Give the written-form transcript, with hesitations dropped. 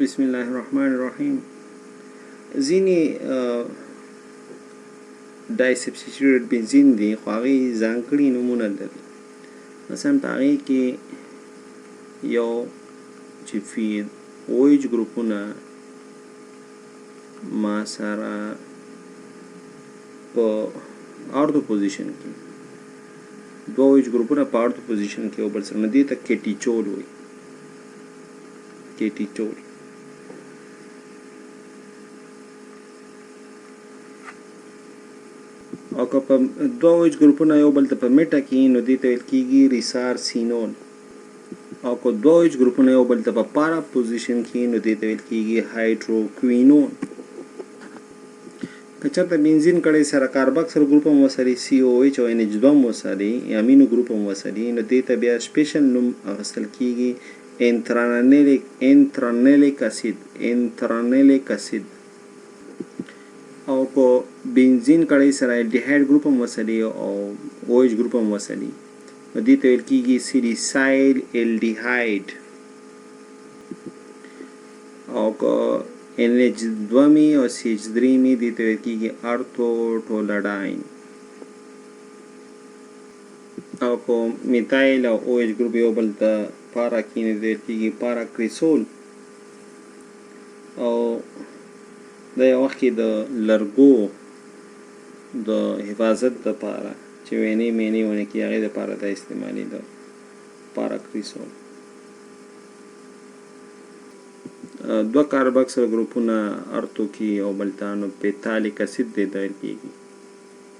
بسم الله الرحمن الرحیم. ځینې disubsitituted بنزین دي خو هغې ځانګړي نومونه لري. مثلا په هغې کې یو چې OH ګروپونه ما سره په اردو پوزیشن کې دوه OH ګروپونه په اردو پوزیشن کې یو بل سره، نو دې ته کیټیچول وایي. کیټیچول او که په دوه OH ګروپونه یو بل ته په میټه کې نو دې ته ویل کېږي ریسارسینول، او که دوه OH ګروپونه یو بل ته په پارا پوزیشن کې نو دې ته ویل کېږي هایدروکوینون. که چېرته بنزین کړی سره کاربکسل ګروپ هم وسري COH او NH2 هم وسري امینو ګروپ هم وسري، نو دې ته بیا سپیشل نوم اخیستل کېږي انترانلیک اسید. او په بنزین کړی سره الډیهایډ ګروپ هم وسري او OH ګروپ هم وسري، نو دې ته ویل کېږي سیلیسایل الډیهایډ. او که NH2 می او CH3 می دې ته ویل کېږي ارتوټولډاین. او که میتایل او OH ګروپ یو بل ته پارا کې نو دې ویل کېږي پاراکریسول. او د یو وخت کې د لرګو د حفاظت دپاره چې وینې مینې ونه کړي هغې دپاره دا استعمالي د پاراکریسول. دوه کاربکسل ګروپونه ارتو کې او بل ته نو پیتالیک اسید دې ته ویل کېږي.